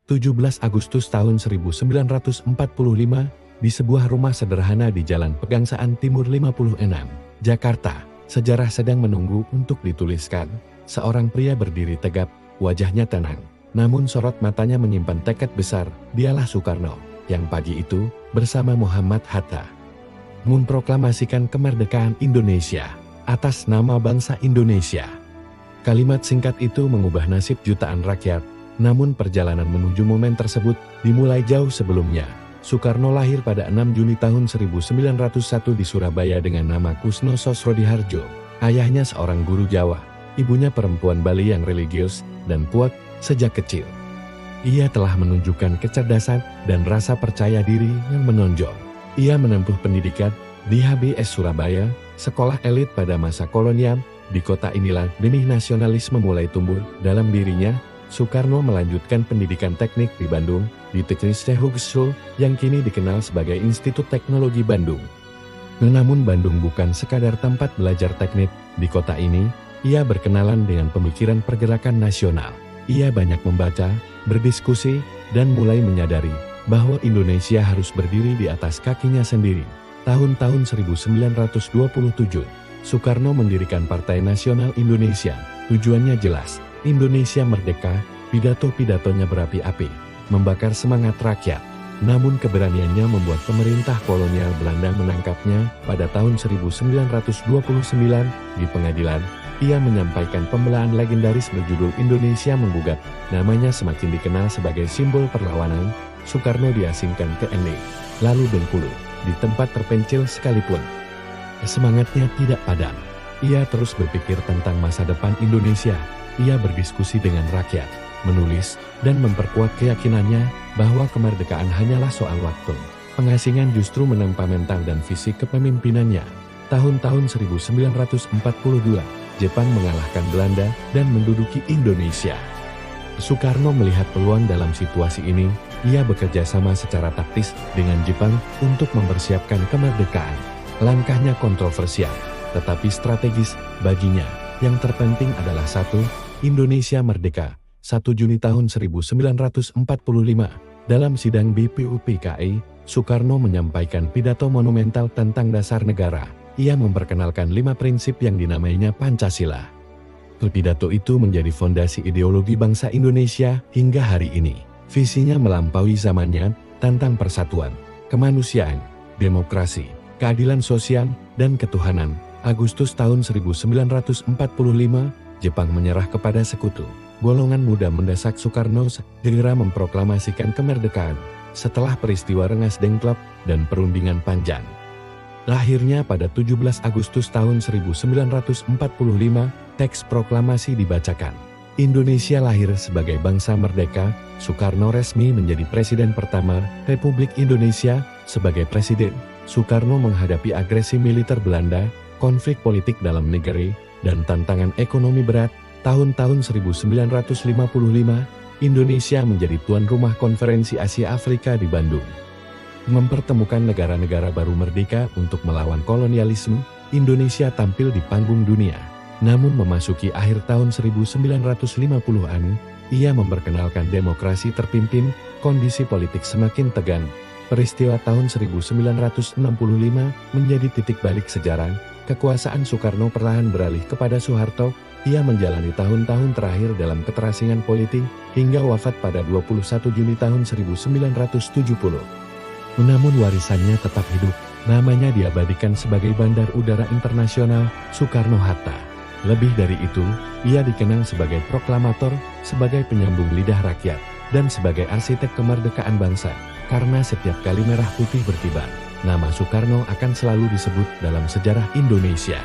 17 Agustus tahun 1945, di sebuah rumah sederhana di Jalan Pegangsaan Timur 56, Jakarta, sejarah sedang menunggu untuk dituliskan. Seorang pria berdiri tegap, wajahnya tenang, namun sorot matanya menyimpan tekad besar. Dialah Soekarno, yang pagi itu, bersama Muhammad Hatta, memproklamasikan kemerdekaan Indonesia atas nama bangsa Indonesia. Kalimat singkat itu mengubah nasib jutaan rakyat, namun perjalanan menuju momen tersebut dimulai jauh sebelumnya. Soekarno lahir pada 6 Juni tahun 1901 di Surabaya dengan nama Kusno Sosrodihardjo. Ayahnya seorang guru Jawa, ibunya perempuan Bali yang religius dan kuat sejak kecil. Ia telah menunjukkan kecerdasan dan rasa percaya diri yang menonjol. Ia menempuh pendidikan di HBS Surabaya, sekolah elit pada masa kolonial. Di kota inilah benih nasionalisme mulai tumbuh dalam dirinya. Soekarno melanjutkan pendidikan teknik di Bandung, di Technische Hogeschool, yang kini dikenal sebagai Institut Teknologi Bandung. Namun Bandung bukan sekadar tempat belajar teknik. Di kota ini, ia berkenalan dengan pemikiran pergerakan nasional. Ia banyak membaca, berdiskusi, dan mulai menyadari bahwa Indonesia harus berdiri di atas kakinya sendiri. Tahun-tahun 1927, Soekarno mendirikan Partai Nasional Indonesia. Tujuannya jelas, Indonesia merdeka. Pidato-pidatonya berapi-api, membakar semangat rakyat. Namun keberaniannya membuat pemerintah kolonial Belanda menangkapnya. Pada tahun 1929, di pengadilan, ia menyampaikan pembelaan legendaris berjudul Indonesia Menggugat. Namanya semakin dikenal sebagai simbol perlawanan. Soekarno diasingkan ke ND, lalu Bengkulu, di tempat terpencil sekalipun. Semangatnya tidak padam. Ia terus berpikir tentang masa depan Indonesia. Ia berdiskusi dengan rakyat, menulis, dan memperkuat keyakinannya bahwa kemerdekaan hanyalah soal waktu. Pengasingan justru menempa mental dan fisik kepemimpinannya. Tahun-tahun 1942, Jepang mengalahkan Belanda dan menduduki Indonesia. Soekarno melihat peluang dalam situasi ini. Ia bekerja sama secara taktis dengan Jepang untuk mempersiapkan kemerdekaan. Langkahnya kontroversial, tetapi strategis baginya. Yang terpenting adalah satu, Indonesia merdeka. 1 Juni tahun 1945, dalam sidang BPUPKI, Soekarno menyampaikan pidato monumental tentang dasar negara. Ia memperkenalkan 5 prinsip yang dinamainya Pancasila. Pidato itu menjadi fondasi ideologi bangsa Indonesia hingga hari ini. Visinya melampaui zamannya, tentang persatuan, kemanusiaan, demokrasi, keadilan sosial, dan ketuhanan. Agustus tahun 1945, Jepang menyerah kepada sekutu. Golongan muda mendesak Soekarno segera memproklamasikan kemerdekaan setelah peristiwa Rengas Dengklok dan perundingan panjang. Lahirnya pada 17 Agustus tahun 1945, teks proklamasi dibacakan. Indonesia lahir sebagai bangsa merdeka. Soekarno resmi menjadi presiden pertama Republik Indonesia. Sebagai presiden, Soekarno menghadapi agresi militer Belanda, konflik politik dalam negeri, dan tantangan ekonomi berat. Tahun-tahun 1955, Indonesia menjadi tuan rumah Konferensi Asia Afrika di Bandung. Mempertemukan negara-negara baru merdeka untuk melawan kolonialisme, Indonesia tampil di panggung dunia. Namun memasuki akhir tahun 1950-an, ia memperkenalkan demokrasi terpimpin, kondisi politik semakin tegang. Peristiwa tahun 1965 menjadi titik balik sejarah. Kekuasaan Soekarno perlahan beralih kepada Soeharto. Ia menjalani tahun-tahun terakhir dalam keterasingan politik, hingga wafat pada 21 Juni tahun 1970. Namun warisannya tetap hidup. Namanya diabadikan sebagai Bandar Udara Internasional Soekarno-Hatta. Lebih dari itu, ia dikenal sebagai proklamator, sebagai penyambung lidah rakyat, dan sebagai arsitek kemerdekaan bangsa. Karena setiap kali merah putih berkibar, nama Soekarno akan selalu disebut dalam sejarah Indonesia.